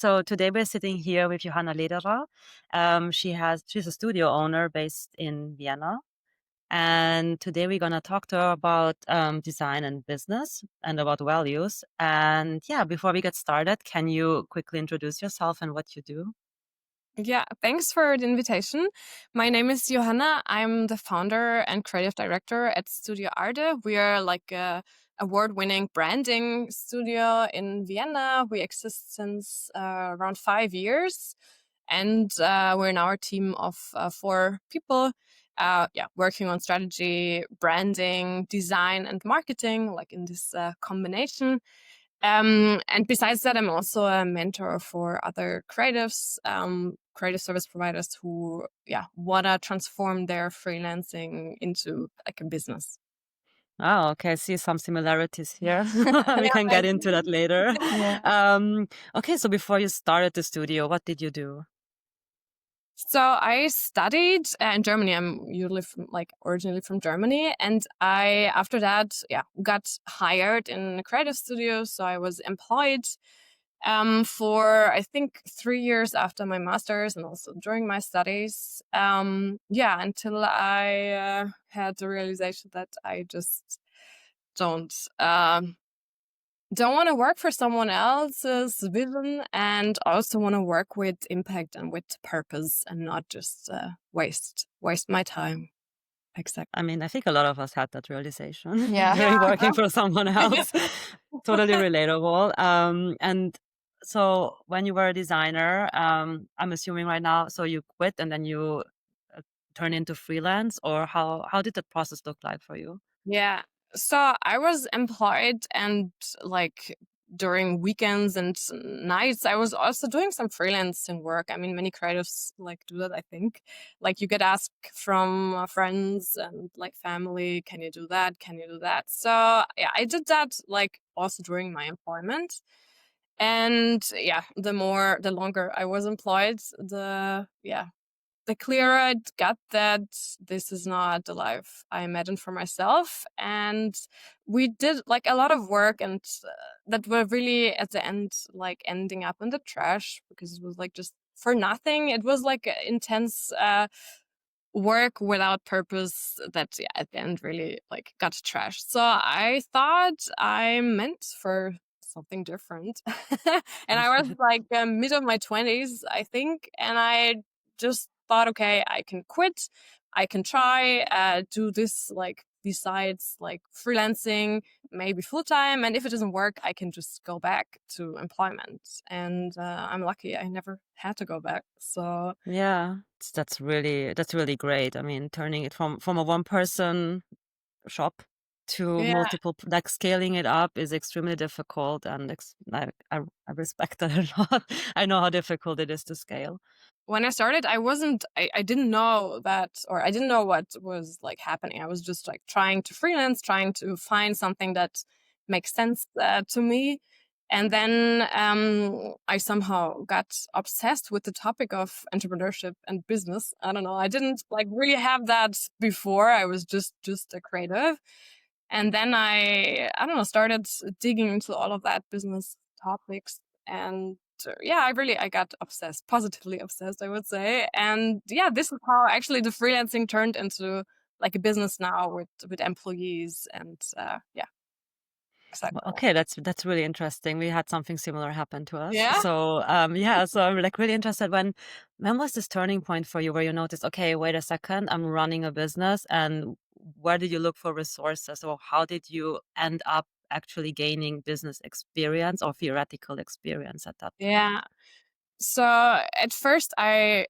So today we're sitting here with Johanna Lederer. She's a studio owner based in Vienna. And today we're going to talk to her about design and business and about values. And yeah, before we get started, can you quickly introduce yourself and what you do? Yeah, thanks for the invitation. My name is Johanna. I'm the founder and creative director at Studio Arde. We are like a award-winning branding studio in Vienna. We exist since around 5 years, and we're now a team of 4 people. Working on strategy, branding, design, and marketing, like in this combination. And besides that, I'm also a mentor for other creatives, creative service providers who, want to transform their freelancing into like a business. Oh, okay. I see some similarities here. Yeah, We can get into that later. yeah. Um, okay, so before you started the studio, what did you do? So I studied in Germany. I'm usually originally from Germany, and I after that, got hired in a creative studio. So I was employed for I think 3 years after my master's and also during my studies. Until I had the realization that I just don't don't want to work for someone else's vision, and also want to work with impact and with purpose, and not just waste my time. Exactly. I mean, I think a lot of us had that realization Yeah. during working for someone else. Totally relatable. And so when you were a designer, I'm assuming right now, so you quit and then you turn into freelance, or how did that process look like for you? Yeah. So I was employed, and like during weekends and nights, I was also doing some freelancing work. I mean, many creatives like do that, I think. Like you get asked from friends and like family, can you do that? Can you do that? So yeah, I did that like also during my employment. And the longer I was employed, the clearer I got that this is not the life I imagined for myself. And we did like a lot of work, and that were really at the end, like ending up in the trash, because it was like just for nothing. It was like intense work without purpose that at the end really like got trashed. So I thought I meant for something different. And I was like mid of my 20s, I think. And I just thought, okay, I can quit. I can try do this like besides like freelancing, maybe full time. And if it doesn't work, I can just go back to employment. And I'm lucky I never had to go back. So Yeah, that's really great. I mean, turning it from a one person shop to yeah. multiple, like scaling it up is extremely difficult, and I respect that a lot. I know how difficult it is to scale. When I started, I didn't know that, or I didn't know what was like happening. I was just like trying to freelance, trying to find something that makes sense to me. And then I somehow got obsessed with the topic of entrepreneurship and business. I don't know. I didn't like really have that before. I was just a creative. And then I don't know, started digging into all of that business topics. And I got obsessed, positively obsessed, I would say. And this is how actually the freelancing turned into like a business now with employees. And Well, exactly. okay, that's really interesting. We had something similar happen to us. Yeah. So yeah, so I'm like really interested, when was this turning point for you where you noticed, okay, wait a second, I'm running a business, and where did you look for resources, or how did you end up actually gaining business experience or theoretical experience at that point? Yeah. So at first I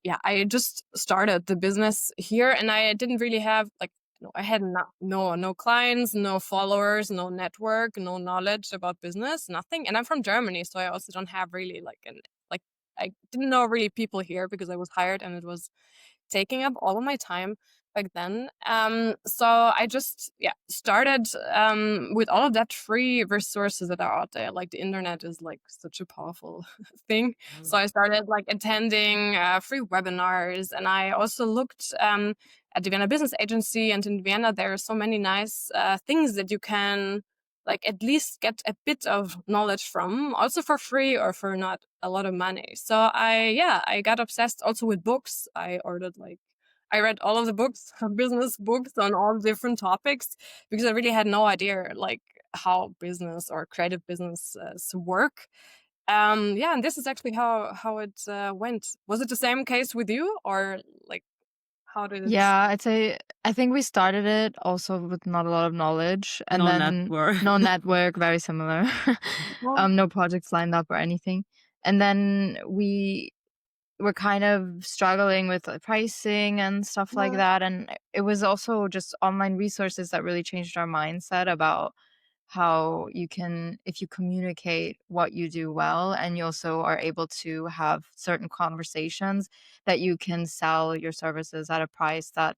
just started the business here, and I didn't really have like, I had no clients, no followers, no network, no knowledge about business, nothing. And I'm from Germany, so I also don't have really like I didn't know really people here because I was hired, and it was taking up all of my time back then. So I just started with all of that free resources that are out there. Like the internet is like such a powerful thing. So I started like attending free webinars, and I also looked at the Vienna Business Agency. And in Vienna, there are so many nice things that you can like at least get a bit of knowledge from, also for free or for not a lot of money. So I got obsessed also with books. I read all of the books, business books on all different topics, because I really had no idea like how business or creative businesses work. And this is actually how it went. Was it the same case with you, or like how did it? Yeah, I'd say I think we started it also with not a lot of knowledge, and No then network. no network, very similar. No projects lined up or anything. And then we were kind of struggling with pricing and stuff like that. And it was also just online resources that really changed our mindset about how you can, if you communicate what you do well, and you also are able to have certain conversations, that you can sell your services at a price that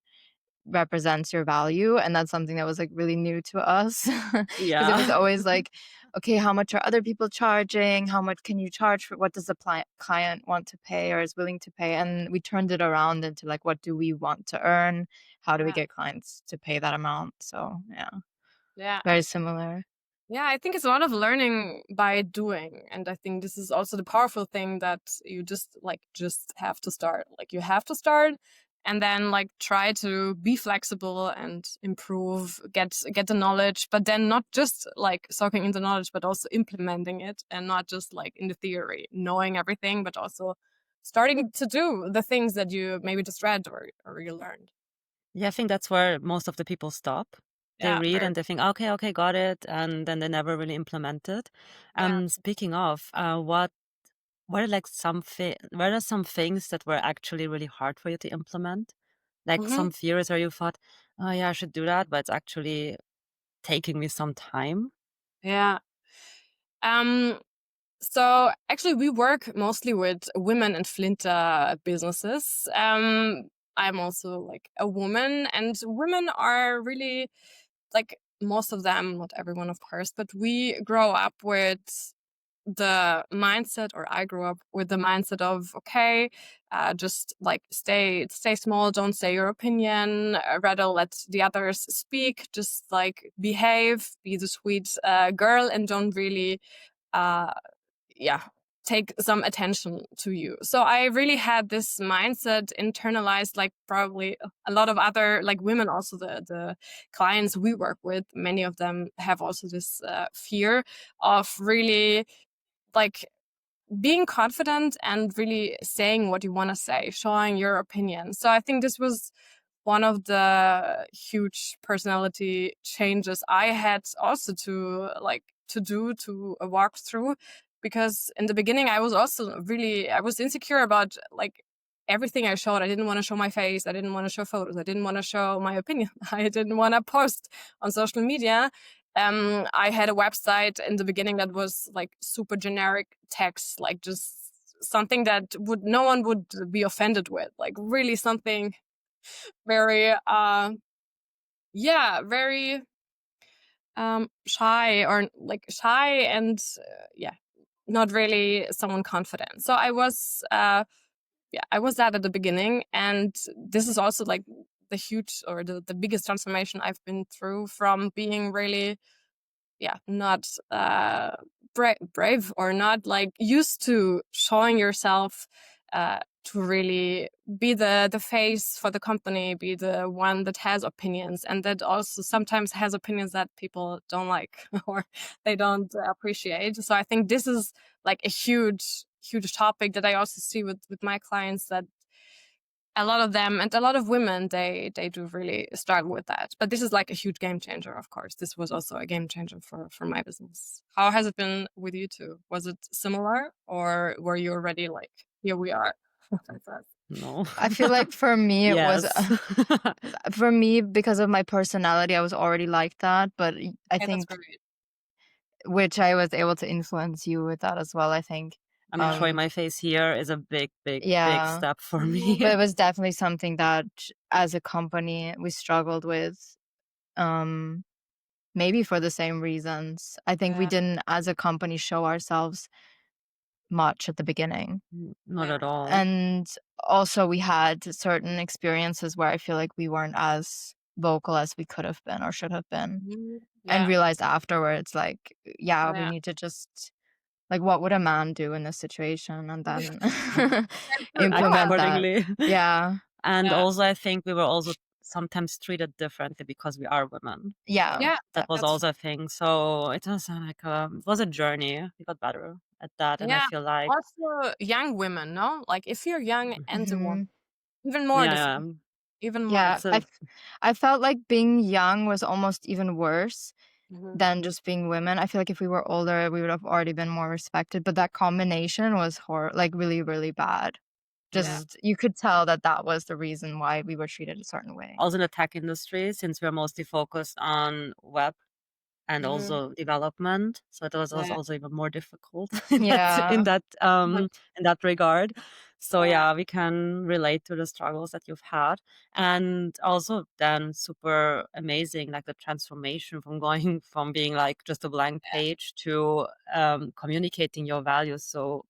represents your value. And that's something that was like really new to us, because it was Yeah. always like, okay, how much are other people charging, how much can you charge for, what does the client want to pay or is willing to pay? And we turned it around into like, what do we want to earn, how do we Yeah, get clients to pay that amount? So yeah, yeah. very similar. Yeah, I think it's a lot of learning by doing. And I think this is also the powerful thing, that you just have to start. Like you have to start and then like try to be flexible and improve, get the knowledge, but then not just like soaking in the knowledge, but also implementing it, and not just like in the theory, knowing everything, but also starting to do the things that you maybe just read or you learned. Yeah, I think that's where most of the people stop. They Yeah, read very. and they think, okay, okay, got it, and then they never really implement it. Yeah. Speaking of, what are like what are some things that were actually really hard for you to implement? Like Hmm. some theories where you thought, oh yeah, I should do that, but it's actually taking me some time. Yeah. Um, So actually, we work mostly with women and Flinter businesses. I'm also like a woman, and women are really like, most of them, not everyone, of course, but we grow up with the mindset, or I grew up with the mindset of, okay, just like stay small, don't say your opinion, rather let the others speak, just like behave, be the sweet girl, and don't really uh yeah, take some attention to you. So I really had this mindset internalized, like probably a lot of other like women, also the clients we work with, many of them have also this fear of really like being confident and really saying what you want to say, showing your opinion. So I think this was one of the huge personality changes I had also to do, to walk through, because in the beginning I was also really, I was insecure about like everything I showed. I didn't want to show my face. I didn't want to show photos. I didn't want to show my opinion. I didn't want to post on social media. I had a website in the beginning that was like super generic text, like just something that no one would be offended with, like really something very very shy, or like shy, and not really someone confident. So I was that at the beginning, and this is also like the huge, or the biggest transformation I've been through, from being really not brave, or not like used to showing yourself, to really be the face for the company, be the one that has opinions, and that also sometimes has opinions that people don't like or they don't appreciate. So I think this is like a huge topic that I also see with my clients, that a lot of them, and a lot of women, they do really struggle with that. But this is like a huge game changer, of course. This was also a game changer for my business. How has it been with you two? Was it similar, or were you already like, here we are? Like that? No. I feel like for me, it was Yes. for me, because of my personality, I was already like that. But I Okay, that's think, great. which I was able to influence you with that as well, I think. I mean, Yeah. showing my face here is a big, big, big Yeah, step for Mhm. me. but it was definitely something that as a company we struggled with. Um, Maybe for the same reasons. I think we Yeah. didn't, as a company, show ourselves much at the beginning. Not Yeah. at all. And also we had certain experiences where I feel like we weren't as vocal as we could have been or should have been, and Yeah. realized afterwards, like, yeah, we Yeah. need to just, like, what would a man do in this situation, and then Act implement that. accordingly. Yeah. And Yeah. also, I think we were also sometimes treated differently because we are women. Yeah. Yeah. That was That's also a thing. So it was like it was a journey. We got better at that, and I yeah. feel like Also, young women, no? Like if you're young and a woman, Mhm. even more yeah, yeah, difficult. Even more Yeah, it's difficult. a I felt like being young was almost even worse Mhm. than just being women. I feel like if we were older, we would have already been more respected, but that combination was like really, really bad. Yeah. Just you could tell that that was the reason why we were treated a certain way. also in the tech industry, since we're mostly focused on web and Mhm. also development. So it was Yeah. also even more difficult Yeah. in that regard. So Yeah. yeah, we can relate to the struggles that you've had. And also then super amazing, like the transformation from going from being like just a blank page to communicating your values so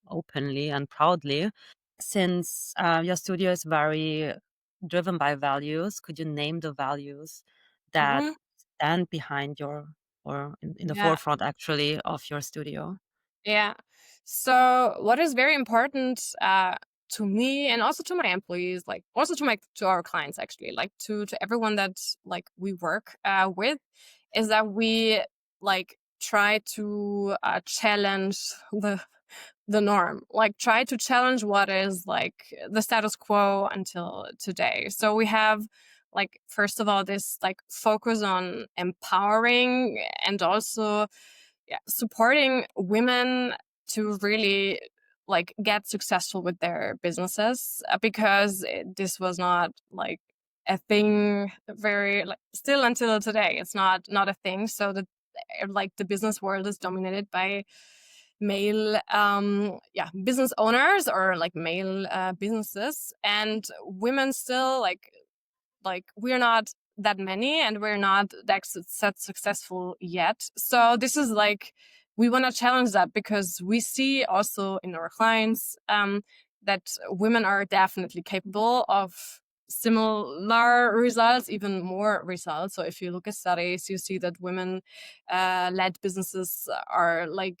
openly and proudly. Since your studio is very driven by values, could you name the values that Mhm. stand behind your or in the Yeah. forefront actually of your studio? Yeah. So what is very important to me and also to my employees, like also to our clients actually, like to everyone that like we work with, is that we like try to challenge the norm, like try to challenge what is like the status quo until today. So we have like first of all this like focus on empowering and also supporting women to really like get successful with their businesses because this was not like a thing very like still until today it's not a thing. So that like the business world is dominated by male business owners or like male businesses, and women still like we're not that many and we're not that successful yet. So this is like we want to challenge that because we see also in our clients that women are definitely capable of similar results, even more results. So if you look at studies, you see that women led businesses are like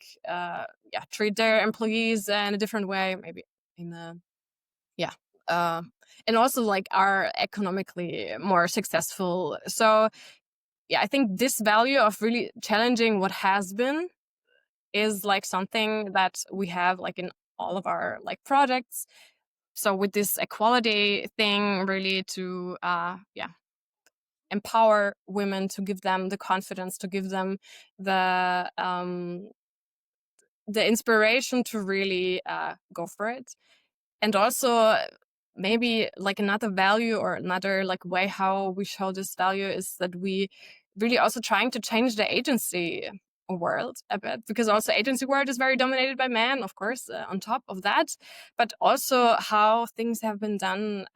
treat their employees in a different way, maybe in a yeah and also like are economically more successful. So yeah, I think this value of really challenging what has been is like something that we have like in all of our like projects. So with this equality thing, really to empower women, to give them the confidence, to give them the inspiration to really go for it. And also maybe like another value or another like way how we show this value is that we really also trying to change the agency world a bit, because also agency world is very dominated by men, of course, on top of that, but also how things have been done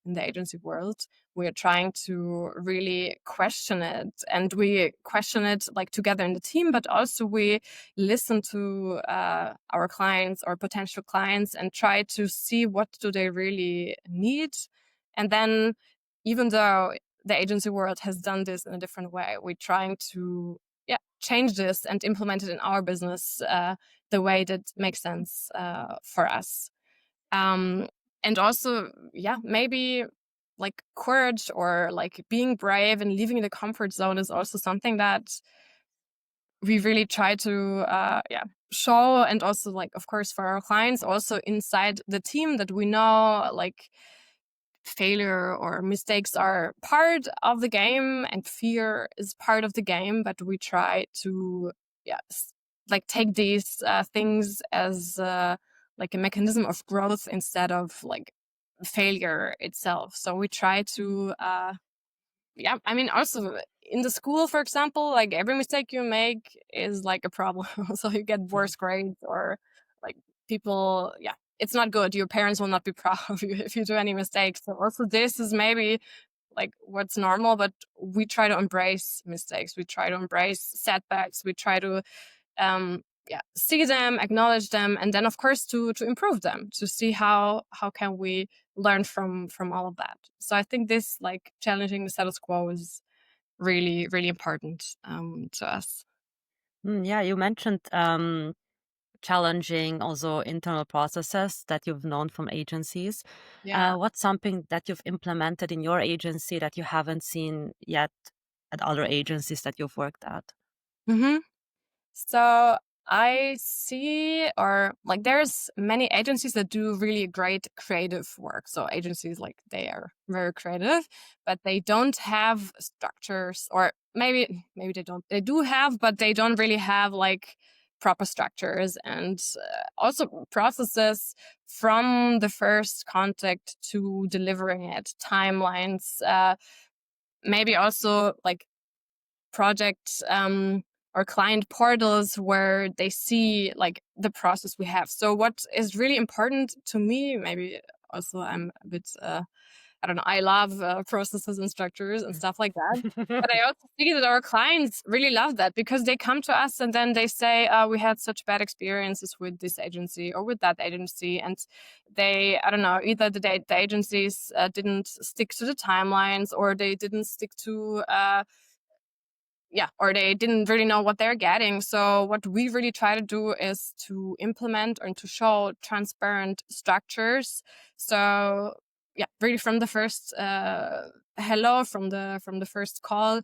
in the agency world. We're trying to really question it, and we question it like together in the team, but also we listen to our clients or potential clients and try to see what do they really need. And then even though the agency world has done this in a different way, we're trying to change this and implement it in our business the way that makes sense for us. And also, maybe like courage or like being brave and leaving the comfort zone is also something that we really try to show. And also like, of course, for our clients, also inside the team, that we know like failure or mistakes are part of the game and fear is part of the game, but we try to like take these things as like a mechanism of growth instead of like failure itself. So we try to I mean, also in the school, for example, like every mistake you make is like a problem. So you get worse grades or like people, it's not good. Your parents will not be proud of you if you do any mistakes. So also this is maybe like what's normal, but we try to embrace mistakes. We try to embrace setbacks. We try to see them, acknowledge them, and then of course to improve them, to see how can we learn from all of that. So I think this, like, challenging the status quo is really, really important to us. Yeah, you mentioned challenging also internal processes that you've known from agencies. Yeah. What's something that you've implemented in your agency that you haven't seen yet at other agencies that you've worked at? Mm-hmm. So I see, or like, there's many agencies that do really great creative work. So agencies, like, they are very creative, but they don't have structures, or maybe they don't. They do have, but they don't really have like proper structures and also processes from the first contact to delivering it, timelines, maybe also like project or client portals where they see like the process we have. So what is really important to me, maybe also I'm a bit I don't know, I love processes and structures and stuff like that. But I also see that our clients really love that, because they come to us and then they say, we had such bad experiences with this agency or with that agency. And they, I don't know, either the agencies didn't stick to the timelines, or they didn't stick to or they didn't really know what they're getting. So what we really try to do is to implement and to show transparent structures. So really from the first hello, from the first call,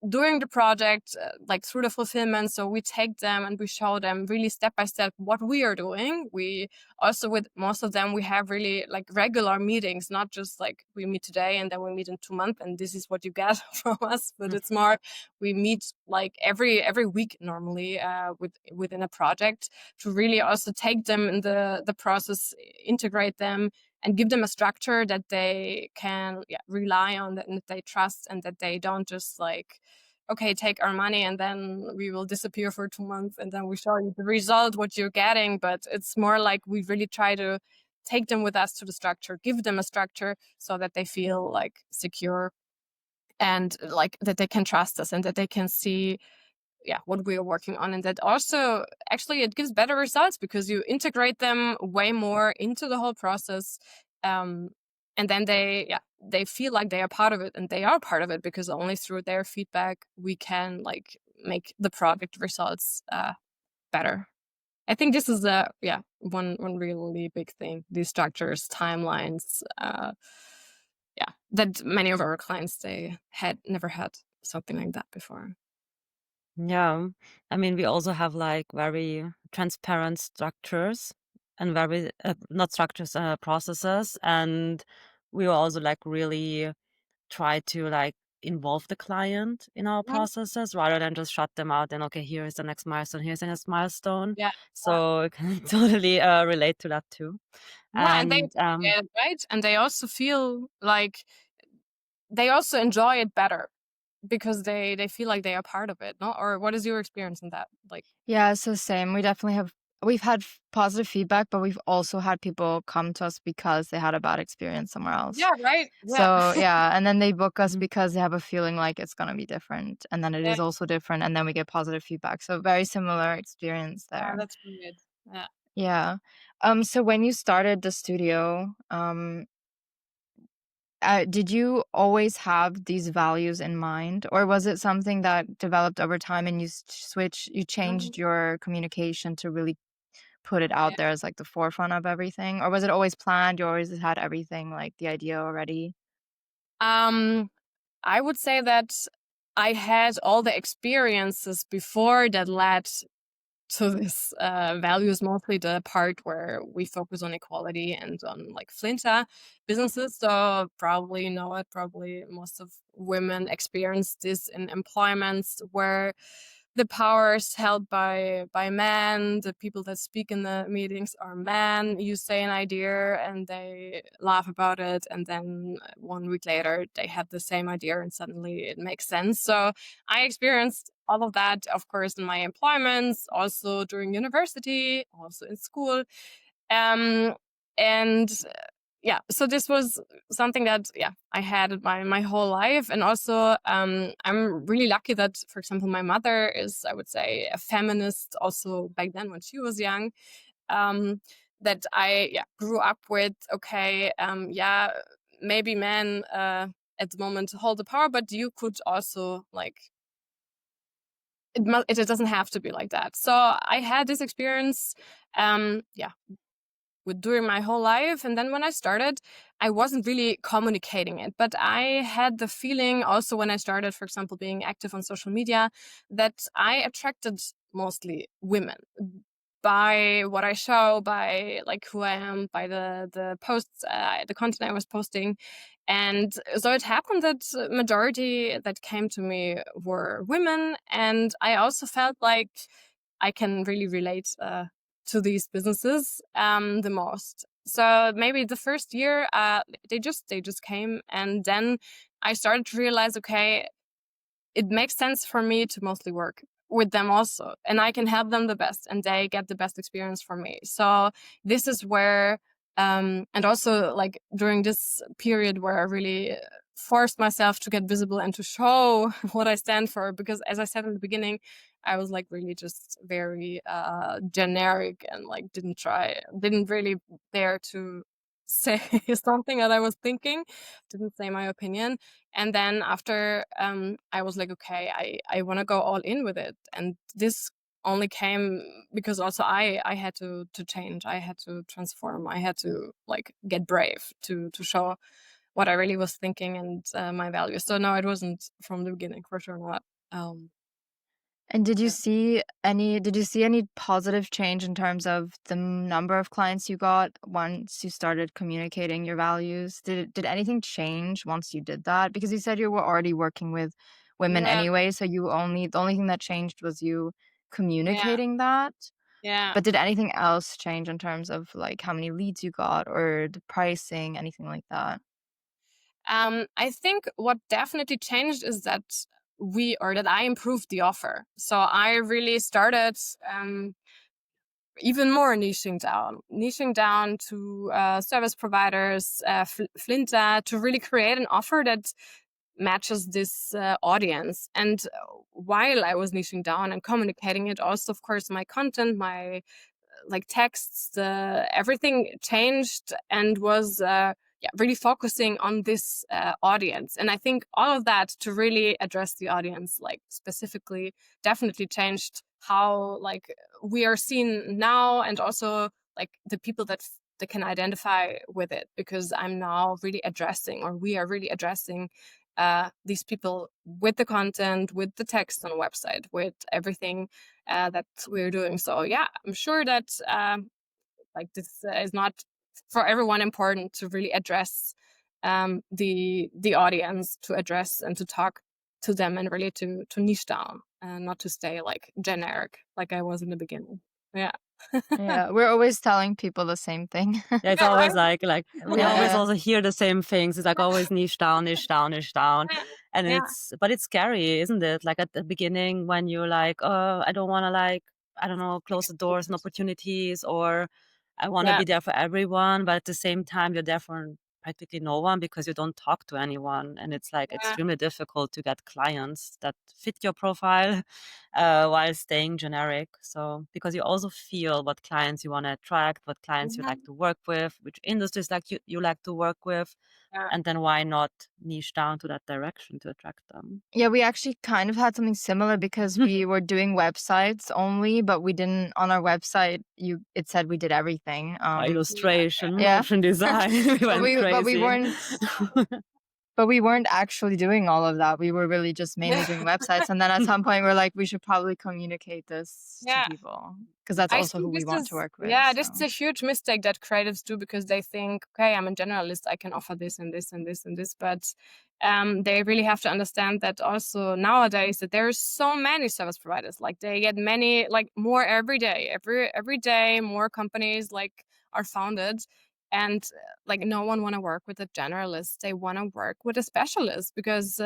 during the project, like through the fulfillment. So we take them and we show them really step by step what we are doing. We also, with most of them, we have really like regular meetings, not just like we meet today and then we meet in 2 months and this is what you get from us, but it's more, we meet like every week normally within a project, to really also take them in the process, integrate them, and give them a structure that they can rely on, and that they trust, and that they don't just like, okay, take our money and then we will disappear for 2 months and then we show you the result, what you're getting. But it's more like we really try to take them with us to the structure, give them a structure so that they feel like secure, and like that they can trust us, and that they can see what we are working on. And that also actually it gives better results, because you integrate them way more into the whole process, and then they feel like they are part of it, and they are part of it, because only through their feedback we can like make the product results better. I think this is one really big thing, these structures, timelines, that many of our clients, they had never had something like that before. Yeah. I mean, we also have like very transparent structures and very, not structures, processes. And we will also like really try to like involve the client in our Mhm. processes rather than just shut them out and, okay, here is the next milestone, here's the next milestone. Yeah. So I can totally relate to that too. Yeah, and they And appreciate it, right? And they also feel like they also enjoy it better, because they feel like they are part of it, no? Or what is your experience in that? Like, Yeah, so same. We've had positive feedback, but we've also had people come to us because they had a bad experience somewhere else. yeah, right? Yeah. So yeah, and then they book us Mhm. because they have a feeling like it's gonna be different, and then it Yeah, is also different, and then we get positive feedback. So very similar experience yeah, there. that's great. Yeah. Yeah. So when you started the studio, did you always have these values in mind, or was it something that developed over time and you Mhm. changed your communication to really put it Yeah. out there as like the forefront of everything? Or was it always planned? You always had everything, like the idea already? Um, I would say that I had all the experiences before that led to this values, mostly the part where we focus on equality and on like Flinta businesses. So probably you know it, probably most of women experience this in employments where the power is held by men. The people that speak in the meetings are men. You say an idea and they laugh about it, and then 1 week later they have the same idea and suddenly it makes sense. So I experienced all of that, of course, in my employments, also during university, also in school. Um, and yeah, so this was something that, yeah, I had my whole life. And also, I'm really lucky that, for example, my mother is, I would say, a feminist also back then when she was young. That I grew up with, okay, maybe men at the moment hold the power, but you could also like, it doesn't have to be like that. So I had this experience, with during my whole life. And then when I started, I wasn't really communicating it, but I had the feeling also when I started, for example, being active on social media, that I attracted mostly women by what I show, by like who I am, by the posts, the content I was posting. And so it happened that majority that came to me were women. And I also felt like I can really relate to these businesses the most. So maybe the first year, they just came, and then I started to realize, okay, it makes sense for me to mostly work with them also, and I can help them the best, and they get the best experience from me. So this is where, and also like during this period where I really forced myself to get visible and to show what I stand for, because as I said in the beginning, I was like really just very generic and like didn't really dare to say something that I was thinking, didn't say my opinion. And then after, I was like, okay, I want to go all in with it. And this only came because also I had to change. I had to transform. I had to like get brave to show what I really was thinking and my values. So no, it wasn't from the beginning, for sure not. Um, And did you yeah. see any positive change in terms of the number of clients you got once you started communicating your values? Did anything change once you did that? Because you said you were already working with women Yeah, anyway, so the only thing that changed was you yeah, communicating that. yeah. But did anything else change in terms of like how many leads you got or the pricing, anything like that? I think what definitely changed is that that I improved the offer. So I really started even more niching down to service providers, Flinta, to really create an offer that matches this audience. And while I was niching down and communicating it, also, of course, my content, my like texts, everything changed and was really focusing on this audience. And I think all of that to really address the audience, like specifically, definitely changed how like we are seen now, and also like the people that can identify with it, because I'm now really addressing, or we are really addressing these people with the content, with the text on the website, with everything that we're doing. So yeah, I'm sure that like this is not for everyone important to really address the audience, to address and to talk to them, and really to niche down and not to stay like generic like I was in the beginning. Yeah. Yeah, we're always telling people the same thing. Yeah, it's Yeah, right. always like we always Yeah. also hear the same things. It's like always niche down, niche down, niche down. Yeah. And Yeah. but it's scary, isn't it? Like at the beginning when you're like, oh, I don't want to like, I don't know, close the doors and opportunities, or I want to Yeah. be there for everyone. But at the same time, you're there for practically no one because you don't talk to anyone. And it's like Yeah. extremely difficult to get clients that fit your profile while staying generic. So because you also feel what clients you want to attract, what clients you like Mhm. to work with, which industries like you like to work with, Yeah. and then why not niche down to that direction to attract them? Yeah, we actually kind of had something similar because we were doing websites only, but we didn't on our website it said we did everything. Illustration, Yeah. motion design, we But went we crazy. weren't actually doing all of that. We were really just mainly doing websites. And then at some point we're like, we should probably communicate this to Yeah. people because that's I also who think we this want to is, work with. yeah, So this is a huge mistake that creatives do, because they think, okay, I'm a generalist, I can offer this and this and this and this. But they really have to understand that also nowadays that there's so many service providers. Like they get many, like more every day. Every day more companies like are founded. And like no one want to work with a generalist. They want to work with a specialist, because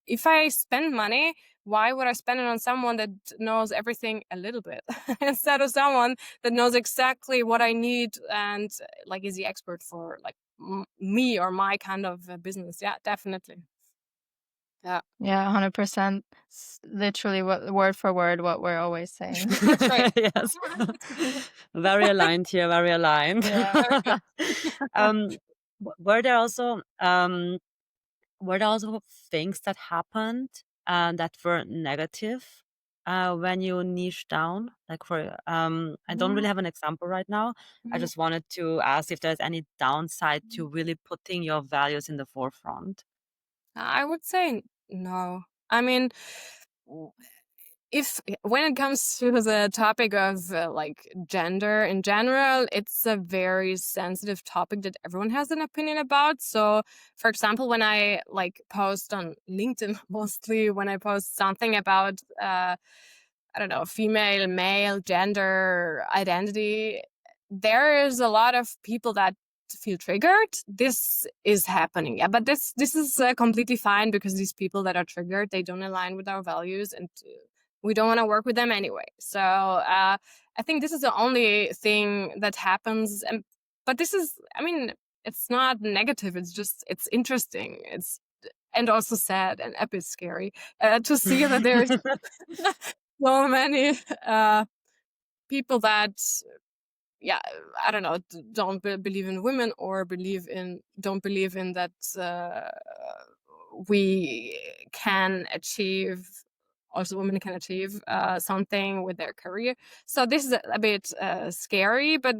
if I spend money, why would I spend it on someone that knows everything a little bit instead of someone that knows exactly what I need and like is the expert for like me or my kind of business. Yeah, definitely. Yeah. Yeah, 100%. Literally word for word what we're always saying. That's right. Yes. Very aligned here, very aligned. Yeah. Very good. Um, were there also things that happened that were negative when you niche down? Like I don't really have an example right now. I just wanted to ask if there's any downside to really putting your values in the forefront. I would say no. I mean, when it comes to the topic of like gender in general, it's a very sensitive topic that everyone has an opinion about. So, for example, when I like post on LinkedIn, mostly when I post something about I don't know, female, male, gender, identity, there is a lot of people that feel triggered. This is happening. Yeah, but this is completely fine, because these people that are triggered, they don't align with our values, and we don't want to work with them anyway. So I think this is the only thing that happens. But this is, I mean, it's not negative. It's just, it's interesting. And also sad and a bit scary to see that there's so many people that, yeah, I don't know, don't believe in women, or don't believe in that we can achieve, also women can achieve something with their career. So this is a bit scary, but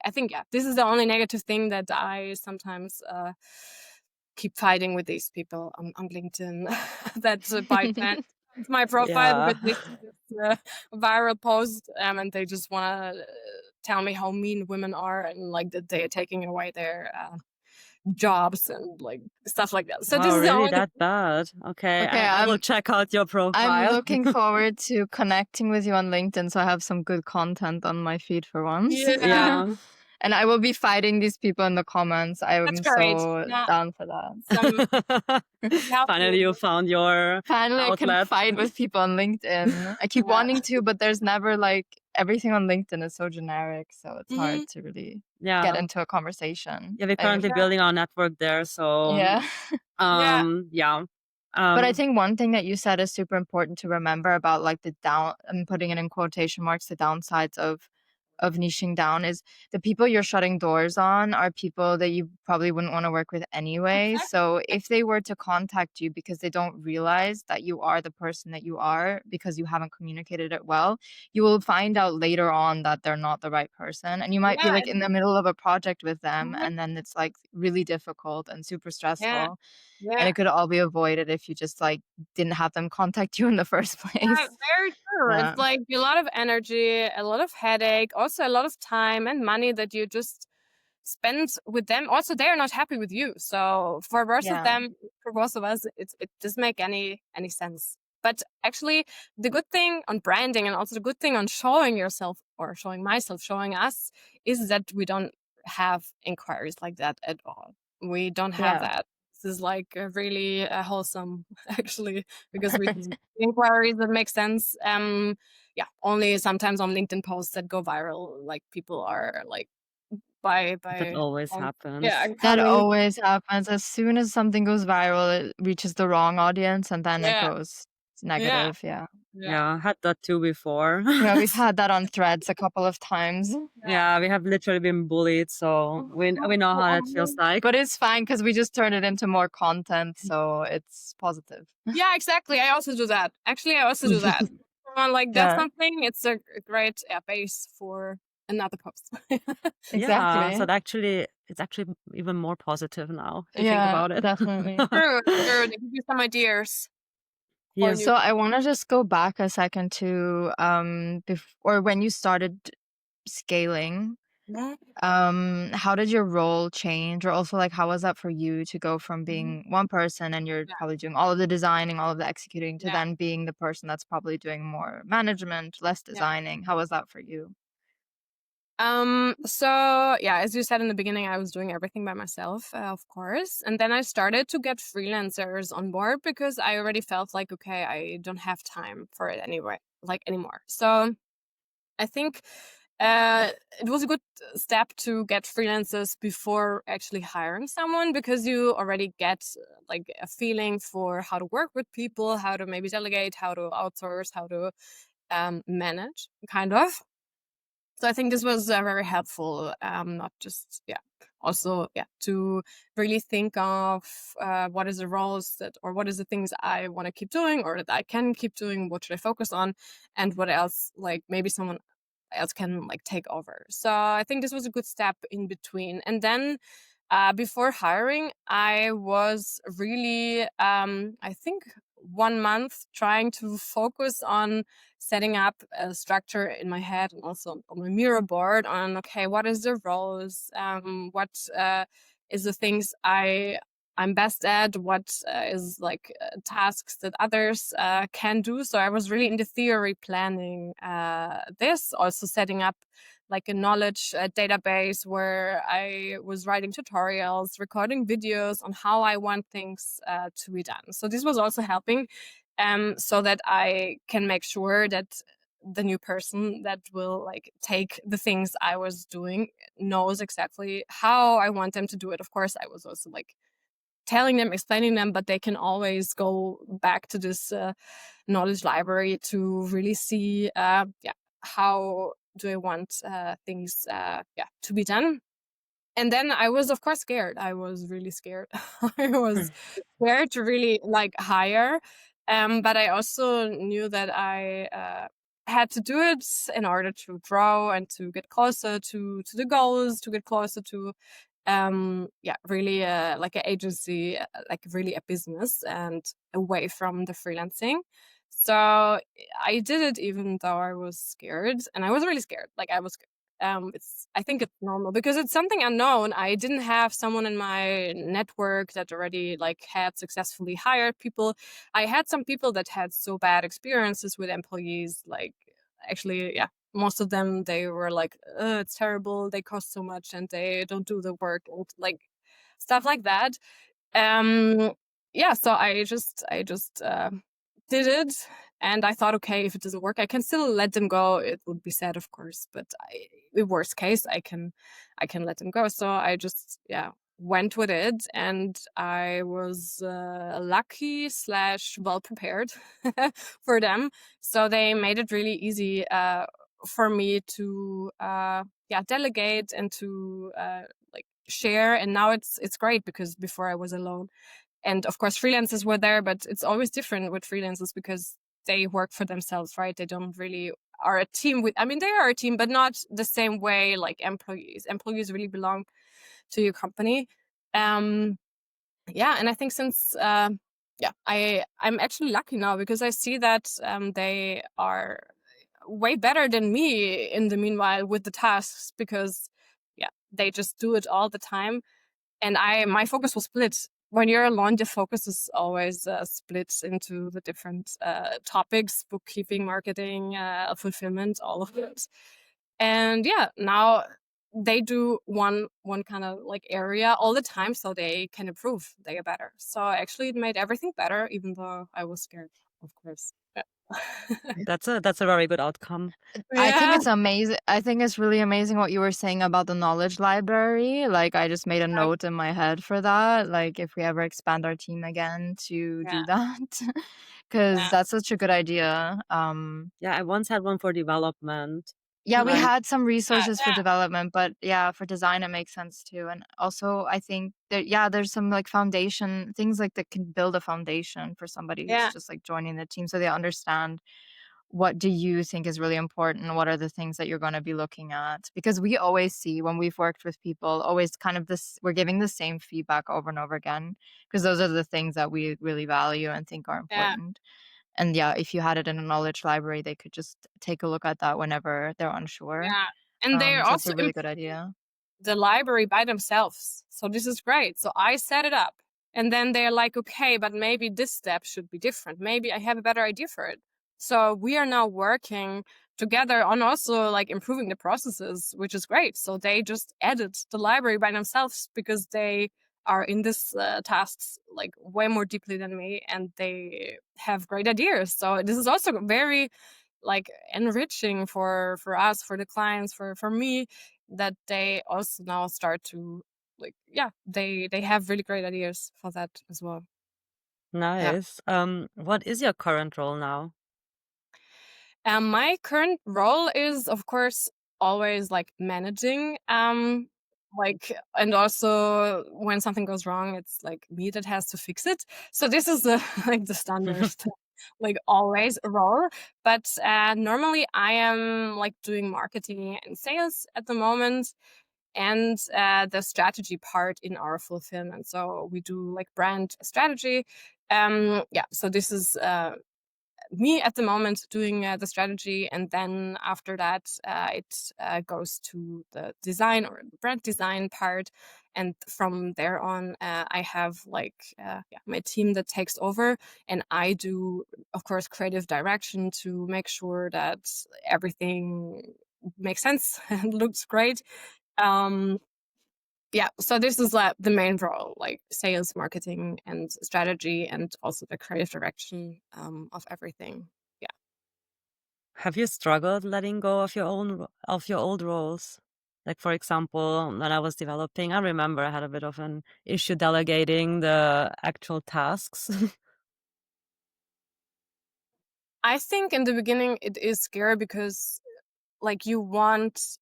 I think, yeah, this is the only negative thing that I sometimes keep fighting with these people on LinkedIn that bypass my profile Yeah. because they see this viral post and they just want to tell me how mean women are, and like that they are taking away their jobs and like stuff like that. So Wow, this is the really only that bad? Okay, Okay, I will check out your I'm profile. looking forward to connecting with you on LinkedIn, so I have some good content on my feed for once. Yeah, Yeah. And I will be fighting these people in the comments. I that's am great. so Yeah, down for that. Finally, you found your Finally, I can outlet. fight with people on LinkedIn. I keep Yeah. wanting to, but there's never like, everything on LinkedIn is so generic, so it's hard to really get Yeah. into a conversation. Yeah, we're currently building our network there, so Yeah. Yeah. But I think one thing that you said is super important to remember about like I'm putting it in quotation marks, the downsides of niching down is the people you're shutting doors on are people that you probably wouldn't want to work with anyway. Exactly. So if they were to contact you because they don't realize that you are the person that you are because you haven't communicated it well, you will find out later on that they're not the right person. And you might be Yeah, like in the middle of a project with them, mhm, and then it's like really difficult and super yeah, stressful. And yeah. it could all be avoided if you just like didn't have them contact you in the first Yeah, place. very true. Yeah. It's like a lot of energy, a lot of headache, also a lot of time and money that you just spend with them. Also, they are not happy with you. So for both of Yeah. them, for both of us, it doesn't make any sense. But actually, the good thing on branding, and also the good thing on showing yourself, or showing myself, showing us, is that we don't have inquiries like that at all. We don't have Yeah. that. This is like a really wholesome, actually, because we do inquiries that make sense. Yeah, only sometimes on LinkedIn posts that go viral, like people are like That always yeah, happens. That coming. always happens. As soon as something goes viral, it reaches the wrong audience and then it Yeah, goes yeah, negative. Yeah. yeah, Yeah, I had that too before. Yeah, we've had that on Threads a couple of times. yeah. Yeah, we have literally been bullied, so we know how that feels like. But it's fine because we just turn it into more content, so it's positive. Yeah, exactly. I also do that. Actually, I also do that. Someone like does Yeah, something, it's a great base for another post. Yeah, so exactly. it's actually even more positive now if you think Yeah, about it. definitely. True, true. They give you some ideas for Yes. new. So I want to just go back a second to before when you started scaling. How did your role change, or also like how was that for you to go from being one person and you're Yeah, probably doing all of the designing, all of the executing, to yeah, then being the person that's probably doing more management, less yeah. designing? How was that for you? So yeah, as you said in the beginning, I was doing everything by myself, of course. And then I started to get freelancers on board because I already felt like, okay, I don't have time for it anyway, like anymore. So I think it was a good step to get freelancers before actually hiring someone, because you already get like a feeling for how to work with people, how to maybe delegate, how to outsource, how to manage, kind of. So I think this was very helpful, not just, also, to really think of what is the roles that, or what is the things I want to keep doing or that I can keep doing, what should I focus on, and what else, like maybe someone else can like take over. So I think this was a good step in between. And then before hiring, I was really, I think, 1 month trying to focus on setting up a structure in my head and also on my Miro board on, okay, what is the roles, what is the things I'm best at, what is like tasks that others can do. So I was really in the theory planning this, also setting up like a knowledge database where I was writing tutorials, recording videos on how I want things to be done. So this was also helping, so that I can make sure that the new person that will like take the things I was doing knows exactly how I want them to do it. Of course, I was also like telling them, explaining them, but they can always go back to this knowledge library to really see, how do I want things, to be done. And then I was, of course, scared. I was really scared. I was scared to really like hire, but I also knew that I had to do it in order to grow and to get closer to the goals, to get closer to really like an agency, like really a business, and away from the freelancing. So I did it even though I was scared, and I was really scared. Like I was scared. I think it's normal because it's something unknown. I didn't have someone in my network that already like had successfully hired people. I had some people that had so bad experiences with employees, like actually, most of them, they were like, it's terrible, they cost so much and they don't do the work, and like stuff like that. So I just did it, and I thought, okay, if it doesn't work, I can still let them go. It would be sad, of course, but in worst case, I can let them go. So I just went with it, and I was lucky / well prepared for them. So they made it really easy for me to delegate and to like share. And now it's great, because before I was alone. And of course, freelancers were there, but it's always different with freelancers because they work for themselves, right? They don't really are a team with, I mean, they are a team, but not the same way like employees. Employees really belong to your company. And I think since, I'm actually lucky now, because I see that they are way better than me in the meanwhile with the tasks, because they just do it all the time. And my focus was split. When you're alone, the focus is always split into the different topics: bookkeeping, marketing, fulfillment, all of it. And now they do one kind of like area all the time, so they can improve. They get better. So actually, it made everything better, even though I was scared, of course. That's a very good outcome. I think Yeah, it's amazing. I think it's really amazing what you were saying about the knowledge library. Like, I just made a note in my head for that. Like, if we ever expand our team again, to yeah, do that, because yeah. that's such a good idea. Yeah, I once had one for development. Yeah, we Mhm. And had some resources for Yeah, development, but yeah, for design it makes sense too. And also, I think that there's some like foundation things like that can build a foundation for somebody who's yeah, just like joining the team, so they understand what do you think is really important, what are the things that you're going to be looking at, because we always see when we've worked with people, always kind of this, we're giving the same feedback over and over again, because those are the things that we really value and think are yeah, important. And yeah, if you had it in a knowledge library, they could just take a look at that whenever they're unsure. yeah. And they're So that's also a really good idea. the library by themselves. So this is great. So I set it up, and then they're like, okay, but maybe this step should be different. Maybe I have a better idea for it. So we are now working together on also like improving the processes, which is great. So they just edit the library by themselves, because they are in this tasks like way more deeply than me, and they have great ideas. So this is also very like enriching for us, for the clients, for me, that they also now start to like, yeah, they have really great ideas for that as well. Yeah. Nice. What is your current role now? My current role is, of course, always like managing, like, and also when something goes wrong, it's like me that has to fix it. So this is the like the standard, like always role. But normally I am like doing marketing and sales at the moment, and the strategy part in our fulfillment. So we do like brand strategy. Yeah. So this is me at the moment doing the strategy, and then after that it goes to the design or the brand design part, and from there on I have like yeah, my team that takes over, and I do, of course, creative direction to make sure that everything makes sense and looks great. um yeah, so this is like the main role, like sales, marketing, and strategy, and also the creative direction of everything. Yeah. Have you struggled letting go of of your old roles? Like for example, when I was developing, I remember I had a bit of an issue delegating the actual tasks. I think in the beginning it is scary because like you want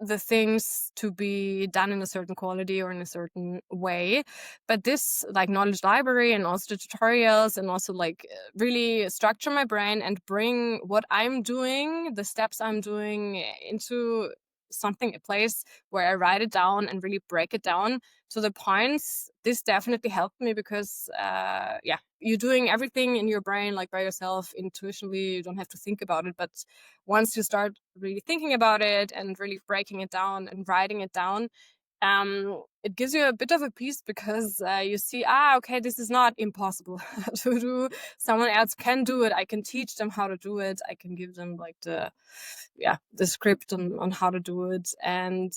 the things to be done in a certain quality or in a certain way, but this like knowledge library and also the tutorials and also like really structure my brain and bring what I'm doing, the steps I'm doing, into something, a place where I write it down and really break it down to the points. This definitely helped me because yeah, you're doing everything in your brain like by yourself intuitively, you don't have to think about it, but once you start really thinking about it and really breaking it down and writing it down, it gives you a bit of a peace because you see, okay, this is not impossible to do. Someone else can do it. I can teach them how to do it. I can give them like the script on how to do it. And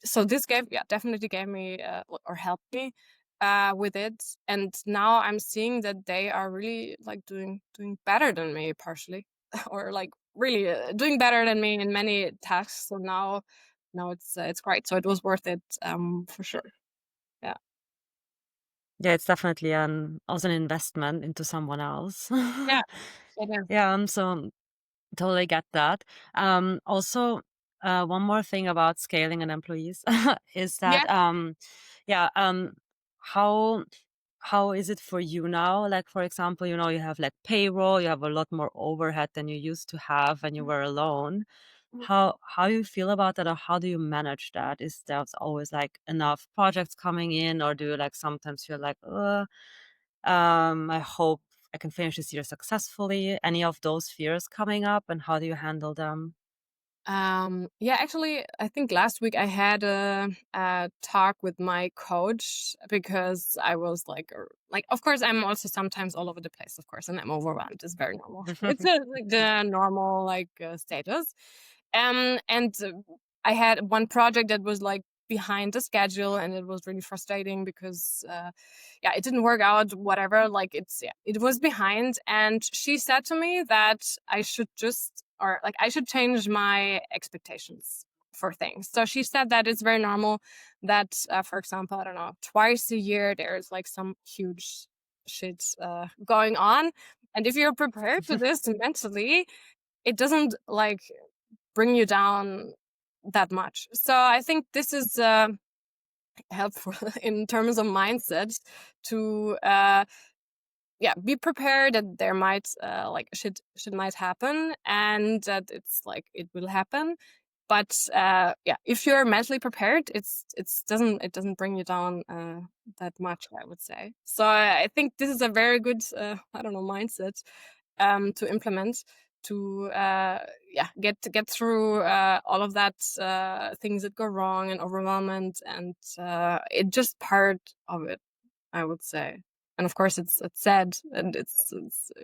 so this definitely gave me or helped me with it. And now I'm seeing that they are really like doing better than me partially, or like really doing better than me in many tasks. So now it's great. So it was worth it for sure. Yeah. Yeah, it's definitely also an investment into someone else. Yeah. It is. Yeah, so totally get that. Also, one more thing about scaling and employees is Yeah. that, yeah, how how is it for you now? Like, for example, you have like payroll, you have a lot more overhead than you used to have when you were alone. How you feel about that, or how do you manage that? Is there always like enough projects coming in, or do you like sometimes feel like, I hope I can finish this year successfully. Any of those fears coming up, and how do you handle them? Yeah, actually, I think last week I had a talk with my coach because I was like, of course, I'm also sometimes all over the place, of course, and I'm overwhelmed. It's very normal. It's like the normal like status. And I had one project that was like behind the schedule, and it was really frustrating because yeah, it didn't work out. Whatever, like it was behind, and she said to me that I should just or like I should change my expectations for things. So she said that it's very normal that, for example, I don't know, twice a year there's like some huge shit going on, and if you're prepared for this mentally, it doesn't like bring you down that much. So I think this is helpful in terms of mindset to yeah, be prepared that there might like shit might happen, and that it's like it will happen. But yeah, if you're mentally prepared, it doesn't bring you down that much, I would say. So I think this is a very good I don't know, mindset to implement to yeah, get through all of that things that go wrong and overwhelmment, and it's just part of it, I would say. And of course, it's sad, and it's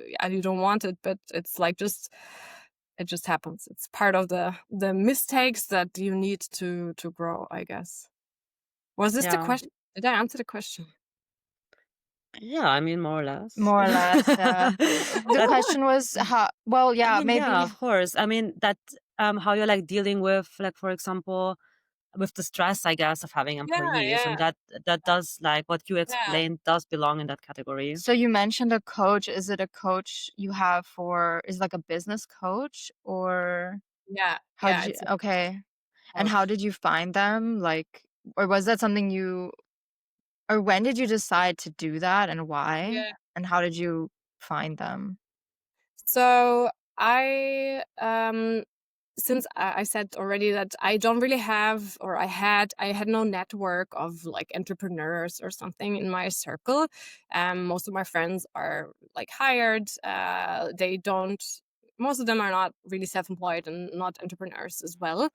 yeah, you don't want it, but it's like just it just happens. It's part of the mistakes that you need to grow, I guess. Was this the Yeah. question? Did I answer the question? Yeah, I mean, more or less. More or less, yeah. The That, question was how well, I yeah, mean, yeah, maybe. of course. I mean, that how you're like dealing with, like, for example, with the stress, I guess, of having Yeah, employees, and yeah, that does, like, what you yeah. explained does belong in that category. So you mentioned a coach. Is it a coach you have for, is it like a business coach, or Yeah, how yeah, did you, it's a okay. And how coach. did you find them? Like, or was that something you, or when did you decide to do that and why? Yeah. And how did you find them? So I since I said already that I don't really have, or I had no network of like entrepreneurs or something in my circle. Most of my friends are like hired. They don't. Most of them are not really self-employed and not entrepreneurs as well.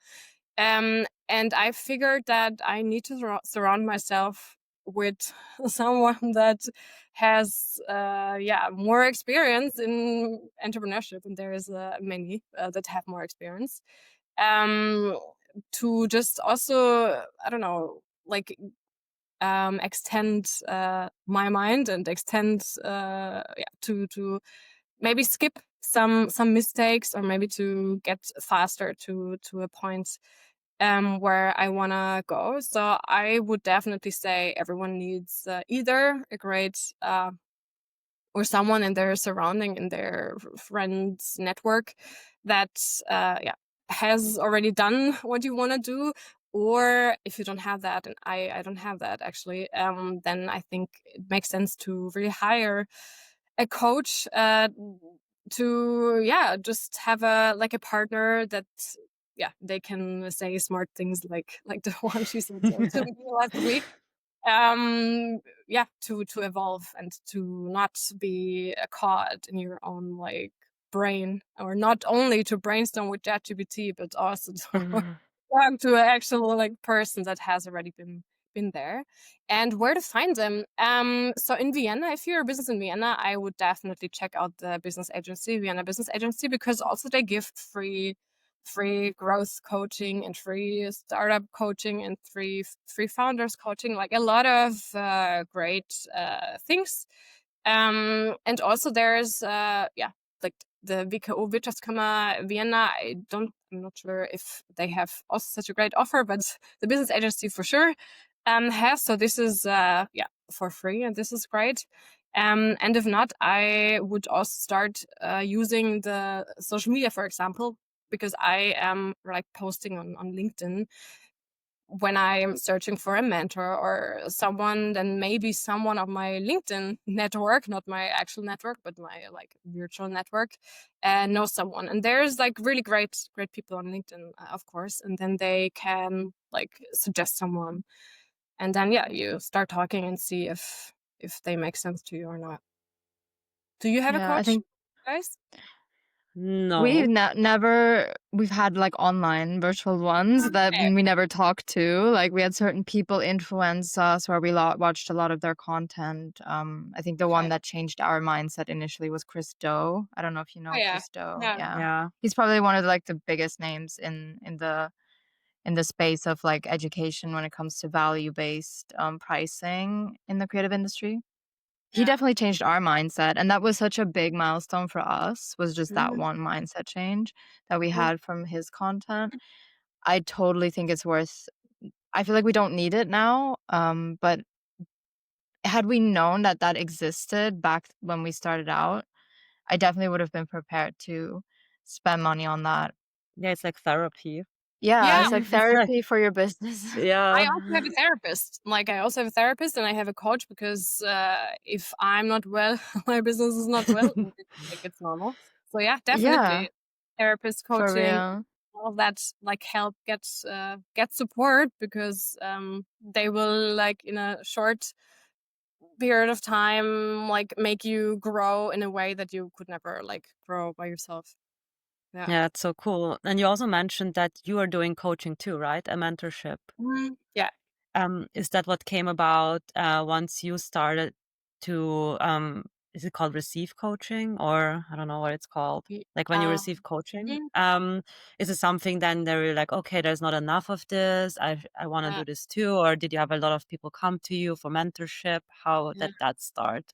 And I figured that I need to surround myself with someone that has more experience in entrepreneurship, and there is many that have more experience, um to just also, I don't know, like extend my mind and extend to maybe skip some mistakes, or maybe to get faster to a point where I want to go. So I would definitely say everyone needs either a great or someone in their surrounding, in their friends network that has already done what you want to do. Or if you don't have that, and I don't have that actually, then I think it makes sense to really hire a coach, to just have a like a partner that they can say smart things like the one she said to me last week, to evolve and to not be caught in your own like brain, or not only to brainstorm with ChatGPT, but also to Mhm. talk to an actual like person that has already been there. And where to find them? So in Vienna, if you're a business in Vienna, I would definitely check out the business agency, Vienna Business Agency, because also they give free growth coaching and free startup coaching and free founders coaching, like a lot of great things. And also there's like the WKO Wirtschaftskammer Vienna. I'm not sure if they have also such a great offer, but the business agency for sure has. So this is for free, and this is great. And if not, I would also start using the social media, for example, because I am like posting on LinkedIn when I am searching for a mentor or someone. Then maybe someone of my LinkedIn network, not my actual network, but my like virtual network, knows someone. And there's like really great people on LinkedIn, of course. And then they can like suggest someone. And then you start talking and see if they make sense to you or not. Do you have a Yeah, I coach, think guys? we've No. never, we've had like online virtual ones that Okay. we never talked to. Like we had certain people influence us where we watched a lot of their content. I think the one Okay. that changed our mindset initially was Chris Do. I don't know if you Oh know yeah. Chris Do. Yeah. Yeah. Yeah. He's probably one of like the biggest names in the space of like education when it comes to value-based pricing in the creative industry. He Yeah. definitely changed our mindset, and that was such a big milestone for us, was just that Mhm. one mindset change that we Mhm. had from his content. I totally think it's worth, I feel like we don't need it now, but had we known that that existed back when we started out, I definitely would have been prepared to spend money on that. Yeah, it's like therapy. Yeah, Yeah. it's like It's like, therapy for your business. I yeah. also have a therapist. Like I also have a therapist and I have a coach, because if I'm not well, my business is not well. And it's normal. So yeah, Yeah, definitely therapist, for coaching, real. all of that like help get support, because they will like in a short period of time like make you grow in a way that you could never like grow by yourself. Yeah. Yeah, that's so cool. And you also mentioned that you are doing coaching too, right? A mentorship. Yeah. Is that what came about once you started to is it called receive coaching, or I don't know what it's called? Y- Like when you receive coaching, mhm, is it something then they're like, okay, there's not enough of this. I want to yeah, do this too. Or did you have a lot of people come to you for mentorship? How yeah. did that start?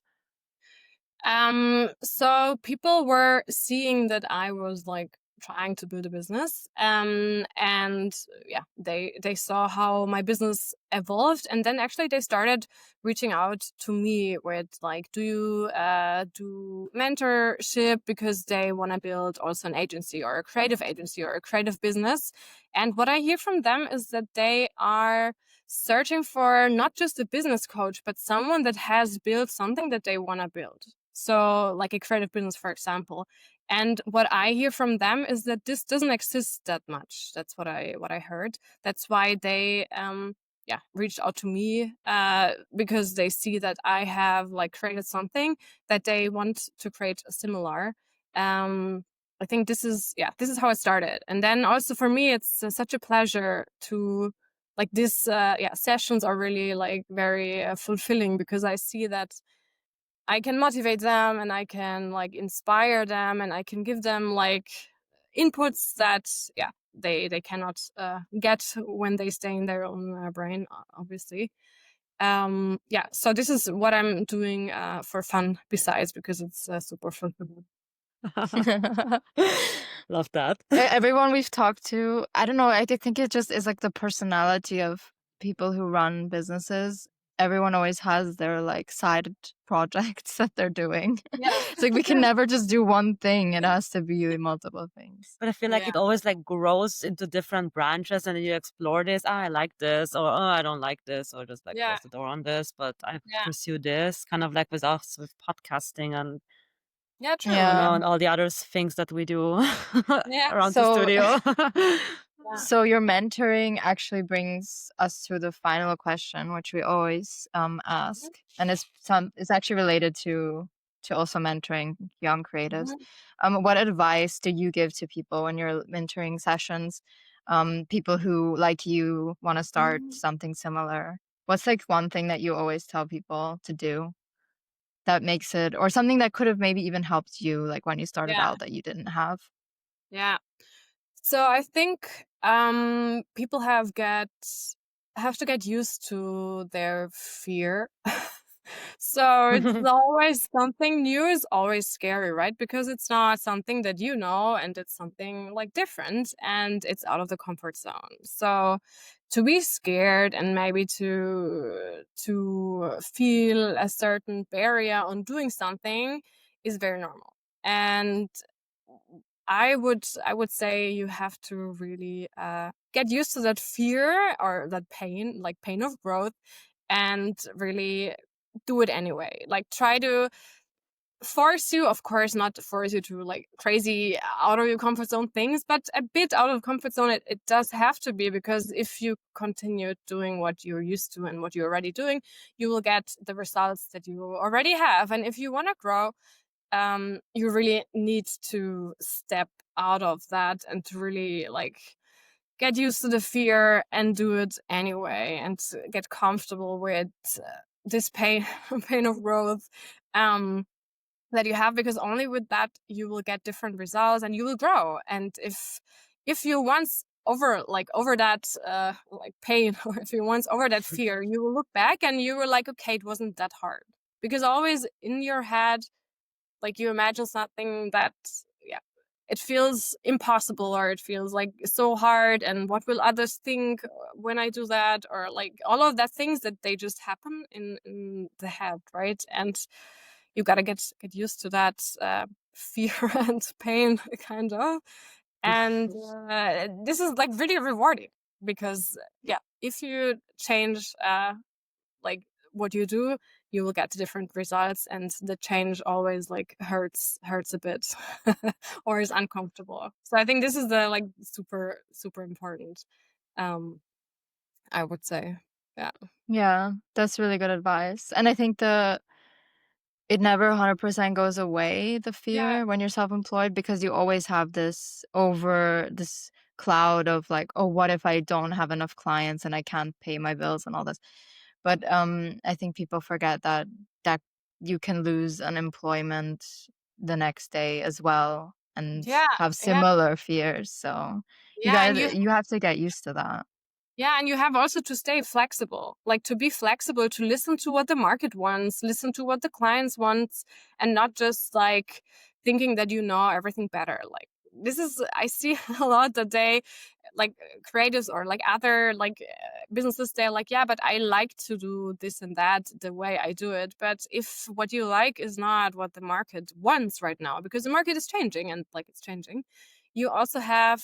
So people were seeing that I was like trying to build a business. And yeah, they saw how my business evolved, and then actually they started reaching out to me with like, do you do mentorship, because they want to build also an agency or a creative agency or a creative business. And what I hear from them is that they are searching for not just a business coach, but someone that has built something that they want to build. So like a creative business, for example. And what I hear from them is that this doesn't exist that much. That's what I heard. That's why they reached out to me, because they see that I have like created something that they want to create a similar. I think this is how it started. And then also for me, it's such a pleasure to like this. Sessions are really like very fulfilling, because I see that I can motivate them and I can like inspire them and I can give them like inputs that they cannot get when they stay in their own brain, obviously. So this is what I'm doing for fun, besides, because it's super fulfilling. Love that. Everyone we've talked to, I don't know, I think it just is like the personality of people who run businesses. Everyone always has their like side projects that they're doing. Yeah. It's like we can never just do one thing. It has to be multiple things. But I feel like Yeah. it always like grows into different branches, and then you explore this. Ah, I like this, or oh, I don't like this, or just like Yeah. close the door on this. But I Yeah. pursue this, kind of like with us with podcasting and Yeah, true. you Yeah. know, and all the other things that we do Yeah. around the So studio. Yeah. So your mentoring actually brings us to the final question, which we always ask, and it's actually related to also mentoring young creatives. Mhm. What advice do you give to people when you're mentoring sessions? People who, like you, want to start Mhm. something similar. What's like one thing that you always tell people to do that makes it, or something that could have maybe even helped you, like when you started Yeah. out that you didn't have? Yeah. So I think people have to get used to their fear. So it's always something new is always scary, right? Because it's not something that you know, and it's something like different, and it's out of the comfort zone. So to be scared and maybe to feel a certain barrier on doing something is very normal. And I would say you have to really get used to that fear or that pain, like pain of growth, and really do it anyway. Like try to force you, of course, not to force you to like crazy out of your comfort zone things, but a bit out of comfort zone. It does have to be, because if you continue doing what you're used to and what you're already doing, you will get the results that you already have. And if you want to grow, you really need to step out of that and to really like get used to the fear and do it anyway, and get comfortable with this pain pain of growth that you have, because only with that you will get different results and you will grow. And if you once over that like pain, or if you once over that fear, you will look back and you were like, okay, it wasn't that hard. Because always in your head, like you imagine something that yeah, it feels impossible, or it feels like so hard, and what will others think when I do that, or like all of that things that they just happen in the head, right? And you got to get used to that fear and pain, kind of. And this is like really rewarding, because yeah, if you change like what you do, you will get different results, and the change always like hurts a bit or is uncomfortable. So I think this is the like super important, um I would say. Yeah. Yeah, that's really good advice. And I think it never 100% goes away, the Yeah. fear when you're self-employed, because you always have this cloud of like, oh, what if I don't have enough clients and I can't pay my bills and all this. But I think people forget that you can lose an employment the next day as well and Yeah, have yeah, similar fears. So yeah, and you have to get used to that. yeah, and you have also to stay flexible, like to be flexible, to listen to what the market wants, listen to what the clients wants, and not just like thinking that you know everything better. Like this is, I see a lot that they like creatives or like other like businesses, they're like, yeah, but I like to do this and that the way I do it. But if what you like is not what the market wants right now, because the market is changing and like it's changing, you also have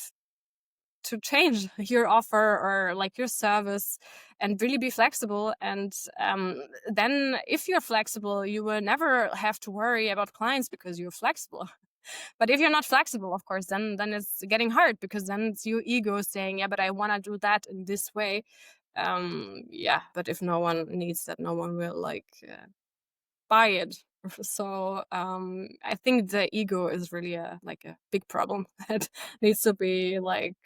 to change your offer or like your service and really be flexible. And then if you're flexible, you will never have to worry about clients because you're flexible. But if you're not flexible, of course, then it's getting hard, because then it's your ego saying, yeah, but I want to do that in this way. Yeah, but if no one needs that, no one will like buy it. So I think the ego is really a big problem that needs to be like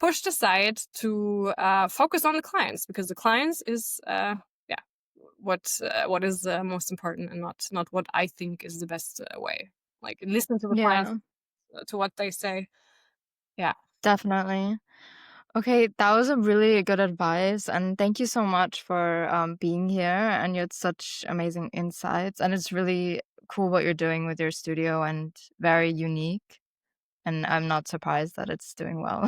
pushed aside to focus on the clients, because the clients is yeah what is most important, and not what I think is the best way. Like listen to the clients, Yeah, to what they say. Yeah. definitely. Okay, that was a really good advice, and thank you so much for being here. And you had such amazing insights, and it's really cool what you're doing with your studio, and very unique. And I'm not surprised that it's doing well.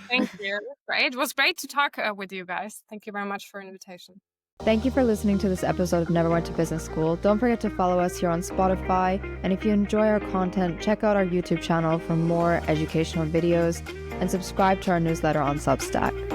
Thank you. Great. It was great to talk with you guys. Thank you very much for an invitation. Thank you for listening to this episode of Never Went to Business School. Don't forget to follow us here on Spotify. And if you enjoy our content, check out our YouTube channel for more educational videos and subscribe to our newsletter on Substack.